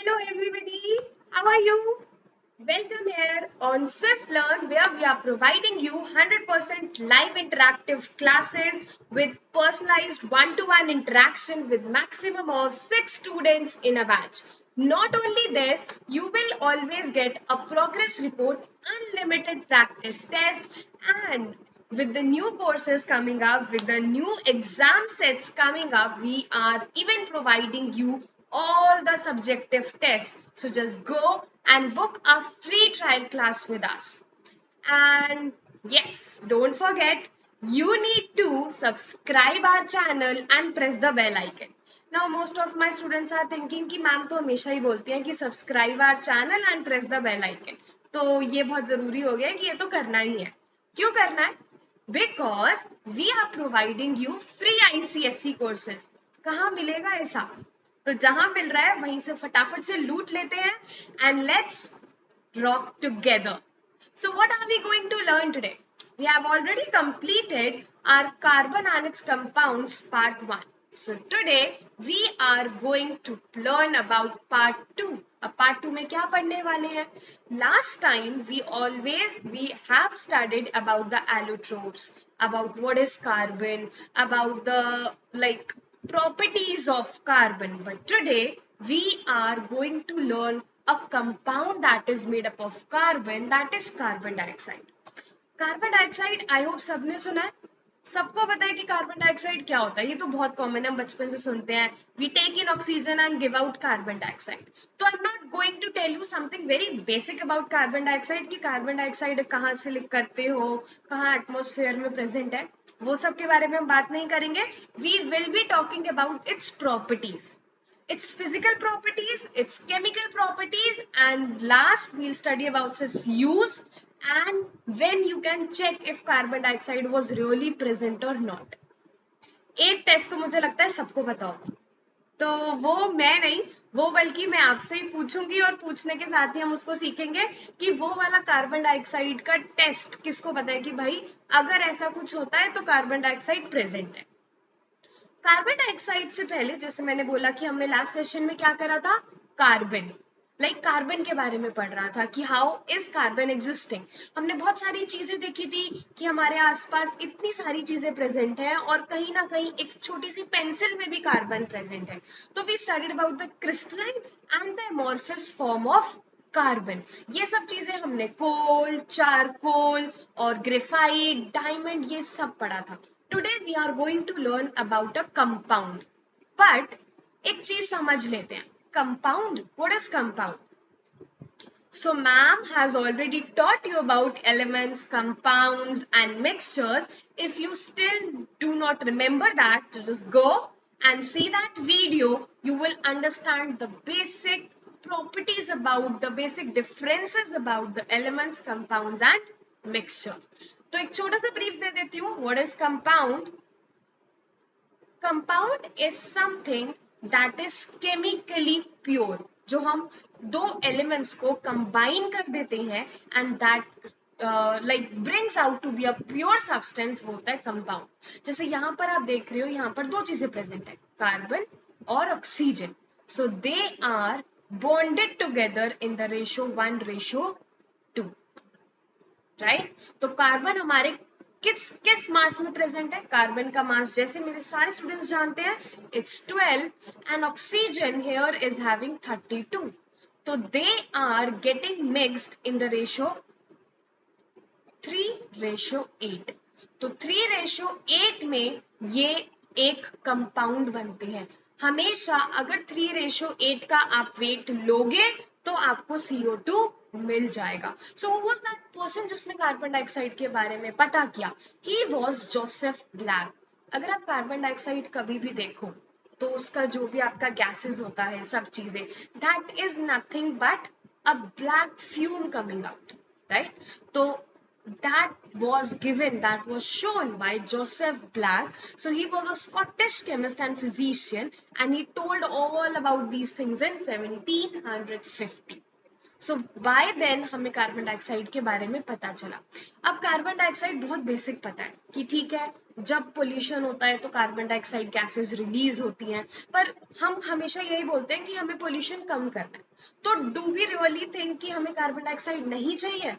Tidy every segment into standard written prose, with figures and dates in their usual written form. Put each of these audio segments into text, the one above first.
Hello everybody, how are you? Welcome here on Swift Learn where we are providing you 100% live interactive classes with personalized one-to-one interaction with maximum of 6 students in a batch. Not only this, you will always get a progress report, unlimited practice test, and with the new courses coming up, with the new exam sets coming up, we are even providing you all the subjective tests. So just go and book a free trial class with us. And yes, don't forget, you need to subscribe our channel and press the bell icon. Now, most of my students are thinking कि ma'am तो हमेशा ही बोलती हैं कि subscribe our channel and press the bell icon. तो ये बहुत जरूरी हो गया है कि ये तो करना ही है. क्यों करना है? Because we are providing you free ICSE courses. कहाँ मिलेगा ऐसा? तो जहां मिल रहा है वहीं से फटाफट से लूट लेते हैं and let's rock together. So what are we going to learn today? We have already completed our carbon annex compounds part 1. So today we are going to learn about part 2. अब part 2 में क्या पढ़ने वाले हैं? Last time we have studied about the allotropes, about what is carbon, about the properties of carbon. But today we are going to learn a compound that is made up of carbon, that is carbon dioxide. Carbon dioxide I hope सबने सुना है. सबको पता है कि carbon dioxide क्या होता है. ये तो बहुत कॉमन है, हम बचपन से सुनते हैं. We take in oxygen and give out carbon dioxide. तो I am not going to tell you something very basic about carbon dioxide कि कार्बन डाइऑक्साइड कहाँ से लिख करते हो, कहाँ एटमॉस्फेयर में प्रेजेंट है. वो सब के बारे में हम बात नहीं करेंगे. We will be talking about its properties, its physical properties, its chemical properties, and last we'll study about its use and when you can check if carbon dioxide was really present or not. एक test तो मुझे लगता है सबको पता होगा, तो वो मैं नहीं, वो बल्कि मैं आपसे ही पूछूंगी और पूछने के साथ ही हम उसको सीखेंगे कि वो वाला कार्बन डाइऑक्साइड का टेस्ट किसको पता है कि भाई अगर ऐसा कुछ होता है तो कार्बन डाइऑक्साइड प्रेजेंट है. कार्बन डाइऑक्साइड से पहले जैसे मैंने बोला कि हमने लास्ट सेशन में क्या करा था, कार्बन कार्बन के बारे में पढ़ रहा था कि हाउ इज कार्बन एग्जिस्टिंग. हमने बहुत सारी चीजें देखी थी कि हमारे आसपास इतनी सारी चीजें प्रेजेंट हैं और कहीं ना कहीं एक छोटी सी पेंसिल में भी कार्बन प्रेजेंट है. तो we studied about the crystalline and the amorphous form of carbon. ये सब चीजें हमने कोल, चारकोल और ग्रेफाइट, डायमंड ये सब पढ़ा था. Today we are going to learn about a compound. But एक चीज समझ लेते हैं. Compound, what is compound? So ma'am has already taught you about elements, compounds and mixtures. If you still do not remember that, just go and see that video. You will understand the basic properties about, the basic differences about the elements, compounds and mixtures. तो एक छोटा सा brief दे देती हूँ. What is compound? Compound is something that is chemically pure. जो हम दो एलिमेंट्स को कंबाइन कर देते हैं and that brings out to be a pure substance, वो होता है कंपाउंड. जैसे यहाँ पर आप देख रहे हो, यहाँ पर दो चीजें प्रेजेंट है, कार्बन और oxygen. So they are bonded together in the ratio 1:2. Right. तो कार्बन हमारे किस मास में प्रेजेंट है? कार्बन का मास जैसे मेरे सारे स्टूडेंट्स जानते हैं, it's 12 and oxygen here is having 32. तो they are getting mixed in the ratio 3:8. तो 3:8 में ये एक कंपाउंड बनते हैं. हमेशा अगर 3:8 का आप वेट लोगे तो आपको CO2 मिल जाएगा. So who was that person जिसने कार्बन डाइऑक्साइड के बारे में पता किया? He was Joseph black. अगर आप कार्बन डाइऑक्साइड कभी भी देखो तो उसका जो भी आपका गैसेस होता है, सब चीजें, that is nothing but a black fume coming out, right. तो that was shown by Joseph Black. So he was a Scottish chemist and physician and he told all about these things in 1750. So by then हमें carbon dioxide के बारे में पता चला। अब carbon dioxide बहुत basic पता है कि ठीक है, जब पोल्यूशन होता है तो कार्बन डाइऑक्साइड गैसेस रिलीज होती हैं, पर हम हमेशा यही बोलते हैं कि हमें पोल्यूशन कम करना है। तो डू वी रियली थिंक कि हमें कार्बन डाइऑक्साइड नहीं चाहिए?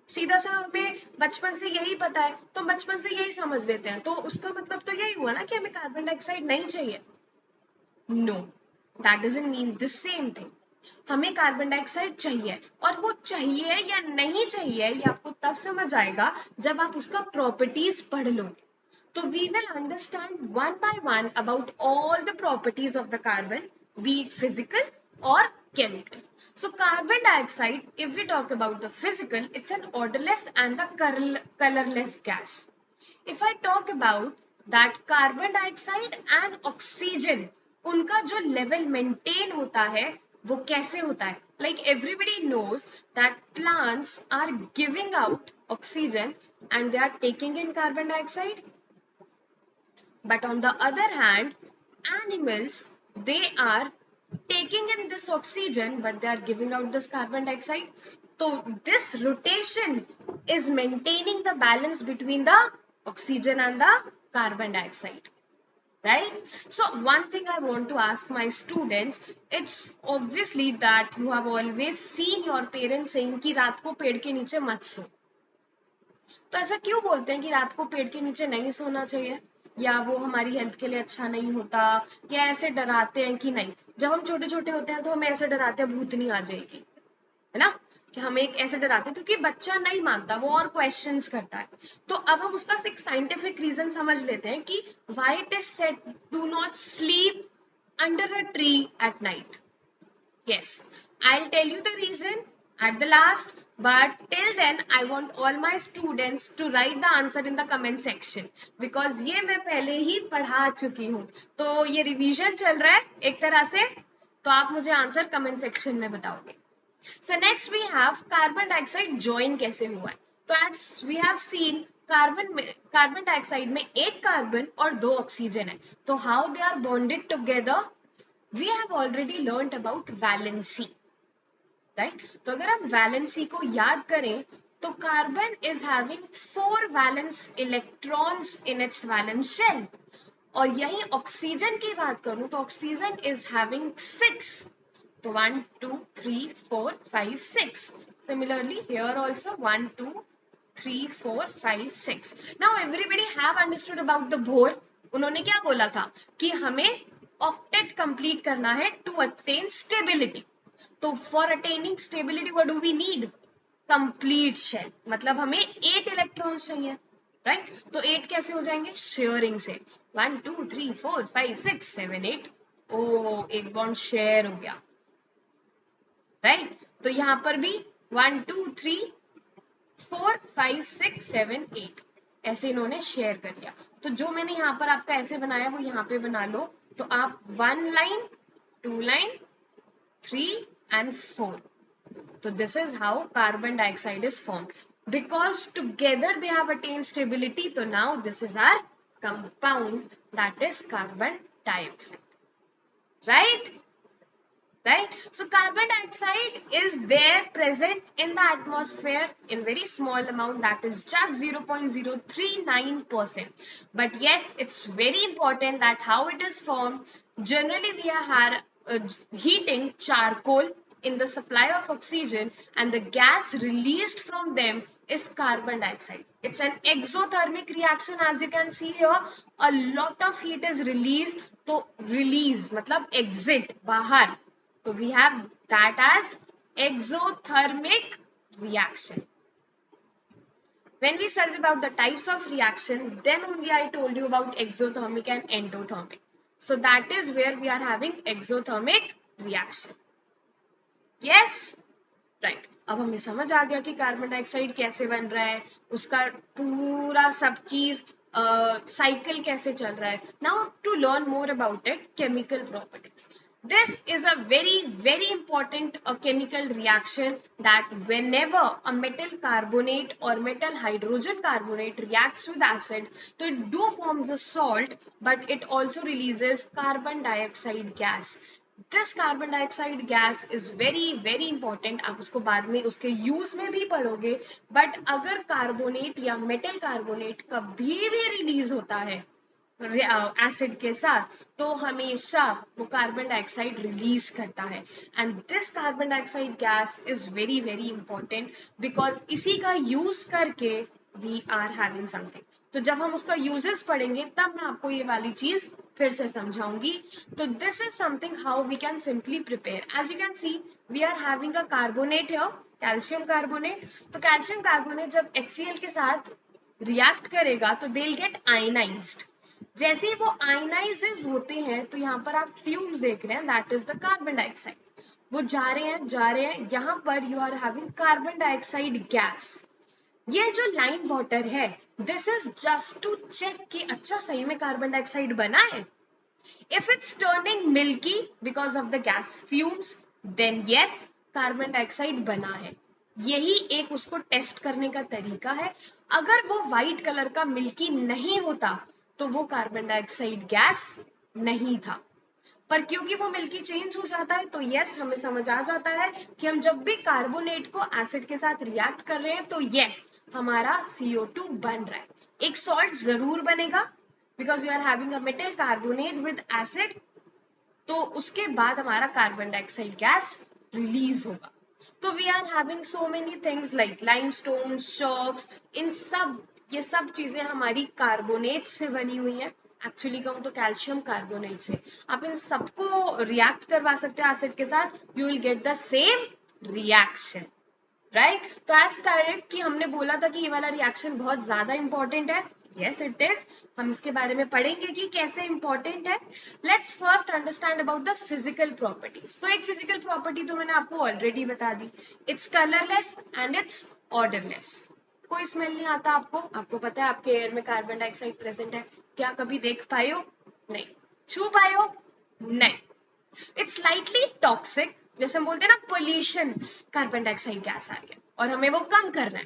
सीधा सा हमें बचपन से यही पता है, तो बचपन से यही समझ लेते हैं, तो उसका मतलब तो यही हुआ ना कि हमें कार्बन डाइऑक्साइड नहीं चाहिए। No, that doesn't mean the same thing. हमें कार्बन डाइऑक्साइड चाहिए, और वो चाहिए या नहीं चाहिए ये आपको तब समझ आएगा जब आप उसका प्रॉपर्टीज पढ़ लोगे। तो we will understand one by one about all the properties of the carbon, be it physical or chemical. So carbon dioxide, if we talk about the physical, it's an odorless and the colorless gas. If I talk about that carbon dioxide and oxygen, उनका जो level maintain होता है वो कैसे होता है? Like everybody knows that plants are giving out oxygen and they are taking in carbon dioxide. But on the other hand, animals, they are taking in this oxygen, but they are giving out this carbon dioxide. So this rotation is maintaining the balance between the oxygen and the carbon dioxide. Right? So one thing I want to ask my students, it's obviously that you have always seen your parents saying कि रात को पेड़ के नीचे मत सो। तो ऐसा क्यों बोलते हैं कि रात को पेड़ के नीचे नहीं सोना चाहिए, या वो हमारी हेल्थ के लिए अच्छा नहीं होता, या ऐसे डराते हैं कि नहीं? जब हम छोटे छोटे होते हैं तो हमें ऐसे डराते हैं भूतनी आ जाएगी, है ना, कि हमें एक ऐसे डराते हैं, क्योंकि बच्चा नहीं मानता, वो और क्वेश्चंस करता है। तो अब हम उसका एक साइंटिफिक रीजन समझ लेते हैं कि why it is said do not sleep under a tree at night. Yes, I'll tell you the reason at the last, but till then I want all my students to write the answer in the comment section, because ये मैं पहले ही पढ़ा चुकी हूँ, तो ये revision चल रहा है एक तरह से, तो आप मुझे आंसर कमेंट सेक्शन में बताओगे। So next we have carbon dioxide join कैसे हुआ है। तो as we have seen, carbon dioxide में एक कार्बन और दो ऑक्सीजन है, तो how they are bonded together, we have already learned about valency, right? तो अगर हम valency को याद करें तो carbon is having 4 valence electrons in its valence shell, और यही ऑक्सीजन की बात करूं तो ऑक्सीजन is having 6, तो 1 2 3 4 5 6, similarly here also 1 2 3 4 5 6. Now everybody have understood about the Bohr. उन्होंने क्या बोला था कि हमें ऑक्टेट कंप्लीट करना है टू अटेन स्टेबिलिटी। तो for attaining stability what do we need? Complete shell, मतलब हमें 8 इलेक्ट्रॉन्स चाहिए, राइट? तो 8 कैसे हो जाएंगे? शेयरिंग से। 1 2 3 4 5 6 7 8, ओ एक बॉन्ड शेयर हो गया, राइट? तो यहां पर भी 1 2 3 4 5 6 7 8 ऐसे इन्होंने शेयर कर लिया। तो जो मैंने यहाँ पर आपका ऐसे बनाया वो यहाँ पे बना लो, तो आप 1 line 2 line 3 and 4. So this is how carbon dioxide is formed. Because together they have attained stability, so now this is our compound, that is carbon dioxide. Right? Right? So carbon dioxide is there present in the atmosphere in very small amount, that is just 0.039%. But yes, it's very important that how it is formed. Generally we are heating charcoal in the supply of oxygen, and the gas released from them is carbon dioxide. It's an exothermic reaction, as you can see here. A lot of heat is released. तो release मतलब exit, बाहर. So we have that as exothermic reaction. When we studied about the types of reaction, then only I told you about exothermic and endothermic. So that is where we are having exothermic reaction. Yes? Right. अब हमें समझ आ गया कि carbon dioxide कैसे बन रहा है, उसका पूरा सब चीज साइकिल कैसे चल रहा है. Now to learn more about it, chemical properties. This is a very important chemical reaction that whenever a metal carbonate or metal hydrogen carbonate reacts with acid, so it do forms a salt, but it also releases carbon dioxide gas. This carbon dioxide gas is very very important, आप उसको बाद में उसके use में भी पढ़ोगे, but अगर carbonate या मेटल कार्बोनेट कभी भी रिलीज होता है एसिड के साथ, तो हमेशा वो कार्बन डाइऑक्साइड रिलीज करता है। And this carbon dioxide gas is very very important because इसी का यूज करके वी आर हैविंग समथिंग। तो जब हम उसका यूजेस पढ़ेंगे तब मैं आपको ये वाली चीज फिर से समझाऊंगी। तो this is something how we can simply prepare. As you can see we are having a carbonate here, calcium carbonate. तो कैल्शियम कार्बोनेट जब HCl के साथ रिएक्ट करेगा तो दे विल गेट आयनाइज्ड। जैसे ही वो आयनाइजेस होते हैं तो यहाँ पर आप फ्यूम्स देख रहे हैं, that is the carbon dioxide. वो जा रहे हैं, यहाँ पर you are having carbon dioxide gas. ये जो लाइम वाटर है, this is just to check कि अच्छा सही में कार्बन डाइऑक्साइड बना है। If it's turning milky because of the gas fumes, then yes carbon dioxide बना है। यही एक उसको टेस्ट करने का तरीका है। अगर वो व्हाइट कलर का मिल्की नहीं होता तो वो कार्बन डाइऑक्साइड गैस नहीं था। पर क्योंकि वो मिल्की चेंज हो जाता है तो यस हमें समझ आ जाता है कि हम जब भी कार्बोनेट को एसिड के साथ रिएक्ट कर रहे हैं तो यस हमारा CO2 बन रहा है। एक सॉल्ट जरूर बनेगा because you are having a metal carbonate with acid, तो उसके बाद हमारा कार्बन डाइऑक्साइड गैस रिलीज होगा। तो we are having so many things like limestone, chalks, इन सब ये सब चीजें हमारी कार्बोनेट से बनी हुई हैं। एक्चुअली कहूँ तो कैल्शियम कार्बोनेट से। आप इन सबको रिएक्ट करवा सकते हो एसिड के साथ, you will get the same reaction, right. तो एज डायरेक्ट कि हमने बोला था कि ये वाला रिएक्शन बहुत ज्यादा इंपॉर्टेंट है, यस इट इज। हम इसके बारे में पढ़ेंगे कि कैसे इंपॉर्टेंट है। Let's first understand about the physical properties. तो एक फिजिकल प्रॉपर्टी तो मैंने आपको ऑलरेडी बता दी, it's colourless and it's odourless. कोई स्मेल नहीं आता आपको, आपको पता है आपके एयर में कार्बन डाइऑक्साइड प्रेजेंट है, क्या कभी देख पाए हो? नहीं। छू पाए हो? नहीं। इट्स स्लाइटली टॉक्सिक, जैसे हम बोलते हैं ना पोल्यूशन, कार्बन डाइऑक्साइड गैस आ रही है और हमें वो कम करना है,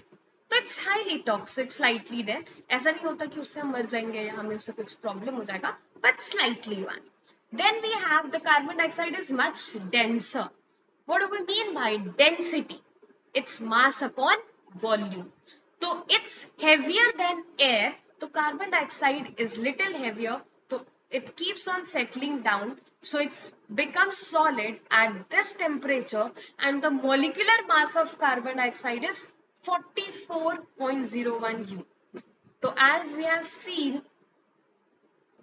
तो it's highly toxic slightly then. ऐसा नहीं होता कि उससे हम मर जाएंगे या हमें उससे कुछ प्रॉब्लम हो जाएगा, but slightly one. Then we have the carbon dioxide is much denser. What do we mean by density? It's mass upon volume. तो इट्स हेवियर देन एयर, तो carbon dioxide is little heavier, तो it keeps on settling down, so it's becomes solid at this temperature, and the molecular mass of carbon dioxide is 44.01 U. So as we have seen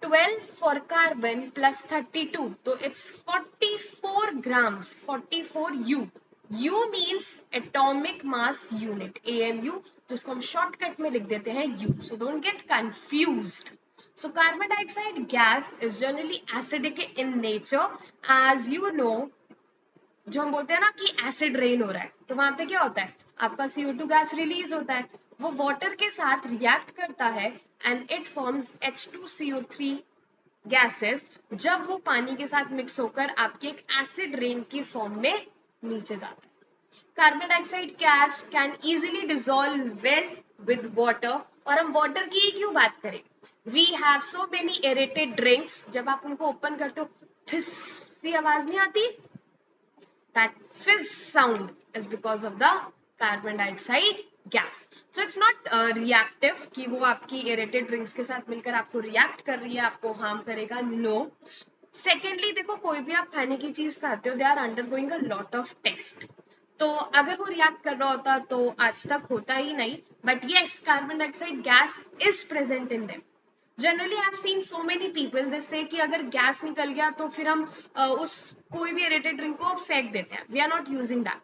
12 for carbon plus 32, so it's 44 grams, 44 U. U means atomic mass unit, AMU, जिसको हम shortcut में लिख देते हैं U. So don't get confused. So carbon dioxide gas is generally acidic in nature, as you know. जो हम बोलते हैं ना कि एसिड रेन हो रहा है, तो वहां पे क्या होता है, आपका CO2 गैस रिलीज होता है, वो वाटर के साथ रिएक्ट करता है and it forms H2CO3 gases. जब वो पानी के साथ मिक्स होकर आपकी एक एसिड रेन की फॉर्म में नीचे जाता है। Carbon dioxide gas can easily dissolve well with water. और हम वाटर की ही क्यों बात करें, we have so many aerated drinks, जब आप उनको ओपन करते हो फिस सी आवाज नहीं आती, that fizz sound is because of the carbon dioxide gas. So it's not reactive कि वो आपकी एरेटेड ड्रिंक्स के साथ मिलकर आपको रिएक्ट कर रही है, आपको हार्म करेगा, नो। सेकेंडली देखो, कोई भी आप खाने की चीज खाते हो, they are undergoing a lot of test, तो अगर वो रिएक्ट कर रहा होता तो आज तक होता ही नहीं, but yes carbon dioxide gas is present in them. Generally I have seen so many people this से कि अगर गैस निकल गया तो फिर हम उस कोई भी एरेटेड ड्रिंक को फेंक देते हैं, we are not using that,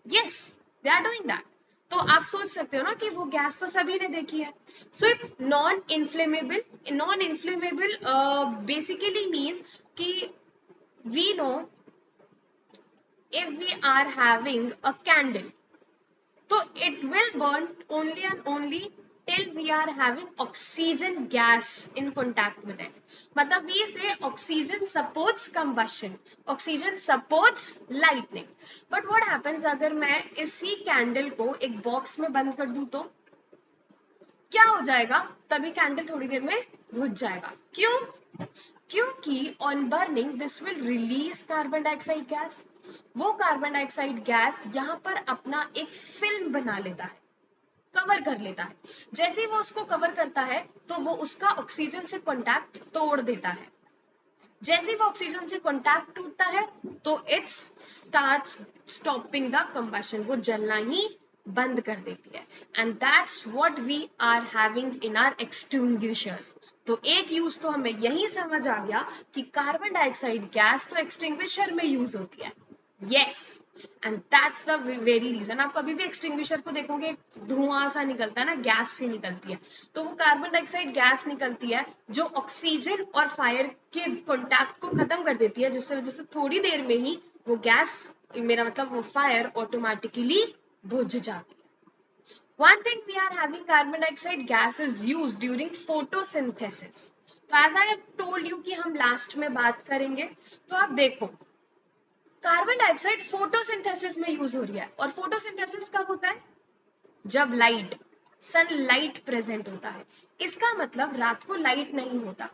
yes they are doing that. तो आप सोच सकते हो ना कि वो गैस तो सभी ने देखी है। So it's non inflammable. Non inflammable basically means कि we know if we are having a candle, so it will burn only and only till we are having oxygen gas in contact with it. मतलब we say oxygen supports combustion, oxygen supports lightning. But what happens अगर मैं इसी candle को एक box में बंद कर दूं, तो क्या हो जाएगा, तभी कैंडल थोड़ी देर में बुझ जाएगा। क्यों? क्योंकि on burning this will release carbon dioxide gas. वो कार्बन डाइऑक्साइड गैस यहाँ पर अपना एक फिल्म बना लेता है, कवर कर लेता है। जैसे ही वो उसको कवर करता है तो वो उसका ऑक्सीजन से कॉन्टैक्ट तोड़ देता है। जैसे ही वो ऑक्सीजन से कॉन्टैक्ट टूटता है तो it's starts stopping the combustion, वो जलना ही बंद कर देती है। And that's what we are having in our extinguishers. तो एक यूज तो हमें यही समझ आ गया कि कार्बन डाइऑक्साइड गैस तो एक्सटिंग्विशर में यूज होती है। Yes, and that's the very reason. आप कभी भी एक्सटिंग्विशर को देखोगे, धुआं सा निकलता है ना, गैस से निकलती है, तो वो कार्बन डाइऑक्साइड गैस निकलती है जो ऑक्सीजन और फायर के कॉन्टैक्ट को खत्म कर देती है, जिससे वजह से थोड़ी देर में ही वो गैस, मेरा मतलब वो फायर ऑटोमेटिकली बुझ जाती है। One thing we are having carbon dioxide gas is used during photosynthesis. तो as I have told you कि हम लास्ट में बात करेंगे, तो आप देखो कार्बन डाइऑक्साइड फोटोसिंथेसिस में यूज हो रही है। और फोटोसिंथेसिस कब होता है? जब लाइट, सनलाइट प्रेजेंट होता है। इसका मतलब रात को लाइट नहीं होता।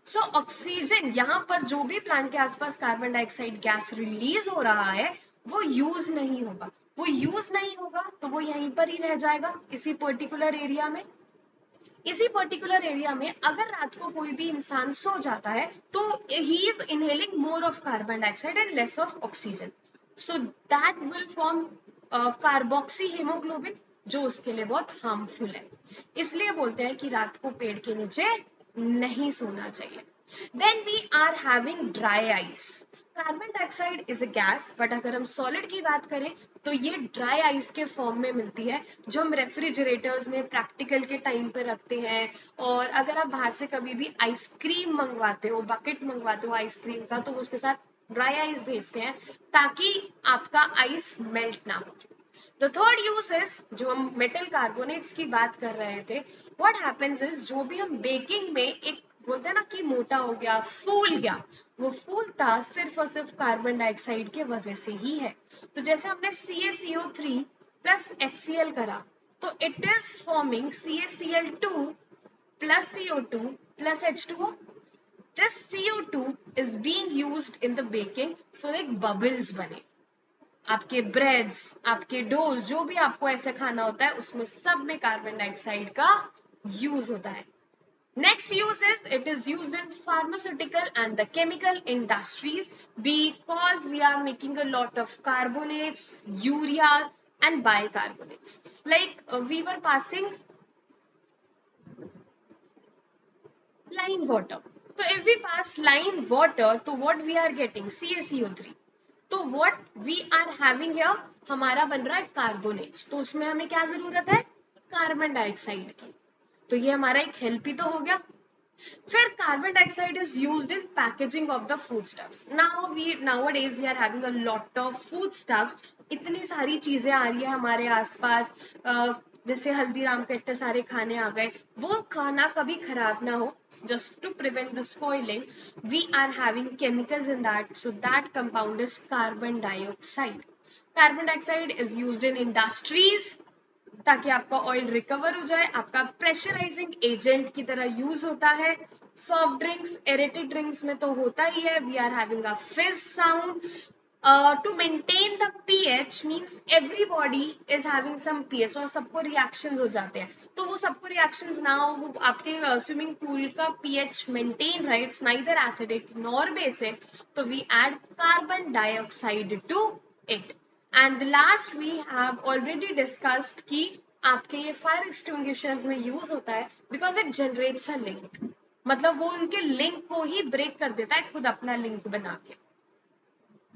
सो ऑक्सीजन, यहाँ पर जो भी प्लांट के आसपास कार्बन डाइऑक्साइड गैस रिलीज हो रहा है वो यूज नहीं होगा। वो यूज नहीं होगा तो वो यहीं पर ही रह जाएगा, इसी पर्टिकुलर एरिया में। इसी पर्टिकुलर एरिया में अगर रात को कोई भी इंसान सो जाता है तो he is inhaling more of carbon dioxide and less of oxygen, so that will form carboxy haemoglobin, जो उसके लिए बहुत हार्मफुल है। इसलिए बोलते हैं कि रात को पेड़ के नीचे नहीं सोना चाहिए। Then we are having dry ice. Carbon dioxide is a gas, but अगर हम सॉलिड की बात करें तो ये ड्राई आइस के फॉर्म में मिलती है, जो हम रेफ्रिजरेटर्स में प्रैक्टिकल के टाइम पे रखते हैं। और अगर आप बाहर से कभी भी आइसक्रीम मंगवाते हो, बकेट मंगवाते हो आइसक्रीम का, तो उसके साथ ड्राई आइस भेजते हैं ताकि आपका आइस मेल्ट ना हो। द थर्ड यूज इज, जो हम मेटल कार्बोनेट्स की बात कर रहे थे, व्हाट हैपेंस इज जो भी हम बेकिंग में एक बोलते हैं ना कि मोटा हो गया, फूल गया, वो फूलता सिर्फ और सिर्फ कार्बन डाइऑक्साइड के वजह से ही है। तो जैसे हमने CaCO3 प्लस HCl करा, तो it is forming CaCl2 plus CO2 plus H2O। This CO2 is being used in the baking so that bubbles बने। आपके ब्रेड्स, आपके डोज, जो भी आपको ऐसे खाना होता है उसमें सब में कार्बन डाइऑक्साइड का यूज होता है। Next use is it is used in pharmaceutical and the chemical industries because we are making a lot of carbonates, urea and bicarbonates. Like we were passing lime water. So if we pass lime water, तो what we are getting? CaCO3. तो what we are having here, हमारा बन रहा है carbonates. तो उसमें हमें क्या जरूरत है? कार्बन डाइऑक्साइड की। तो ये हमारा एक हेल्प ही तो हो गया। फिर carbon dioxide is used in packaging of the food stuffs. Nowadays we are having a lot of food stuffs. इतनी सारी चीजें आ रही है हमारे आसपास, जैसे हल्दीराम के इतने सारे खाने आ गए, वो खाना कभी खराब ना हो, just to prevent the spoiling, we are having chemicals in that, so that compound is carbon dioxide. Carbon dioxide is used in industries ताकि आपका ऑयल रिकवर हो जाए, आपका प्रेशराइजिंग एजेंट की तरह यूज होता है। सॉफ्ट ड्रिंक्स, एरेटेड ड्रिंक्स में तो होता ही है, वी आर हैविंग अ फिज sound. To maintain the pH means everybody is having some pH और सबको रिएक्शंस हो जाते हैं, तो वो सबको रिएक्शंस ना हो, वो आपके स्विमिंग पूल का pH मेंटेन रहे, it's neither acidic nor basic, तो we add carbon dioxide to it. And last we have already discussed कि आपके ये फायर एक्सटिंग्विशर्स में यूज होता है because it generates a link, मतलब वो उनके लिंक को ही ब्रेक कर देता है खुद अपना लिंक बना के।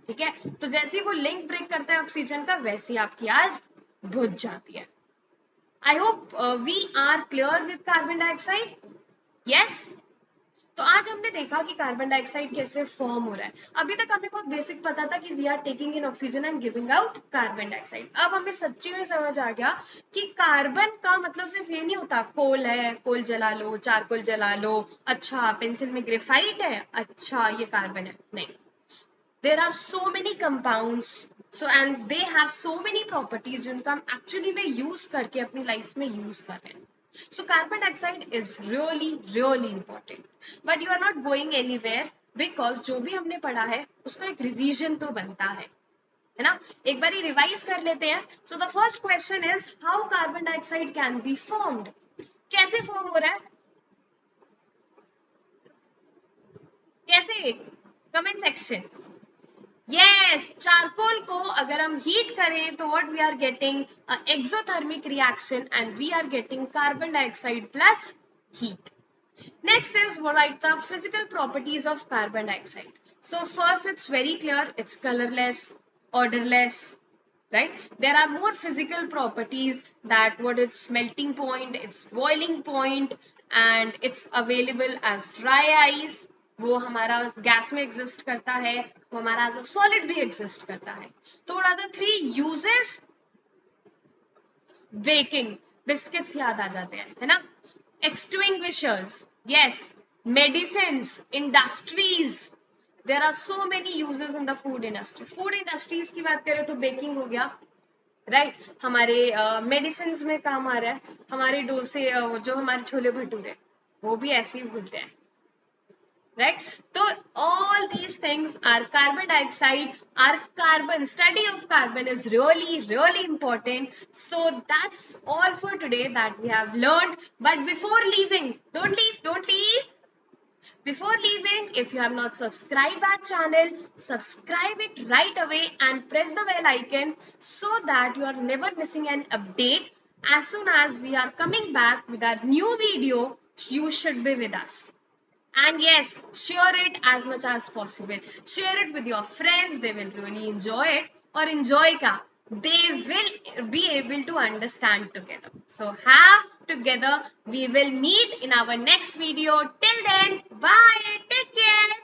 ठीक है, तो जैसे ही वो लिंक ब्रेक करता है ऑक्सीजन का, वैसे ही आपकी आग बुझ जाती है। I hope we are clear with carbon dioxide. Yes, तो आज हमने देखा कि कार्बन डाइऑक्साइड कैसे फॉर्म हो रहा है। अभी तक हमें बहुत बेसिक पता था कि we are taking in oxygen and giving out carbon dioxide. अब हमें सच्ची में समझ आ गया कि कार्बन का मतलब सिर्फ ये नहीं होता कोल है, कोल जला लो, चारकोल जला लो, अच्छा पेंसिल में ग्रेफाइट है, अच्छा ये कार्बन है, नहीं। There are so many compounds, so and they have so many properties जिनका हम actually में use करके अपनी life में use कर रहे हैं। So carbon dioxide is really important. But you are not going anywhere because जो भी हमने पढ़ा है उसका एक रिवीजन तो बनता है ना. एक बार रिवाइज कर लेते हैं. So the first question is how carbon dioxide can be formed. कैसे फॉर्म हो रहा है, कैसे? Comment section. यस, चारकोल को अगर हम हीट करें तो what we are getting exothermic reaction and we are getting carbon dioxide plus heat. Next is write the physical properties of carbon dioxide. So first it's very clear, it's colorless, odorless, right? There are more physical properties that what its melting point, its boiling point, and it's available as dry ice. वो हमारा gas में exist करता है, वो हमारा as a solid भी exist करता है. तो what are the three uses? Baking, biscuits याद आ जाते हैं, है ना. Extinguishers, yes. Medicines, industries. There are so many uses in the food industry. Food industries की बात करें तो बेकिंग हो गया, राइट. हमारे मेडिसिन में काम आ रहा है. हमारे डोसे जो हमारे छोले भटूरे वो भी ऐसे ही भूलते हैं, right? So all these things are carbon dioxide. Our carbon study of carbon is really important. So that's all for today that we have learned. But before leaving, don't leave. Before leaving, if you have not subscribed our channel, subscribe it right away and press the bell icon so that you are never missing an update. As soon as we are coming back with our new video, you should be with us. And yes, share it as much as possible. Share it with your friends. They will really enjoy it. Or enjoy ka. They will be able to understand together. So have together. We will meet in our next video. Till then, bye. Take care.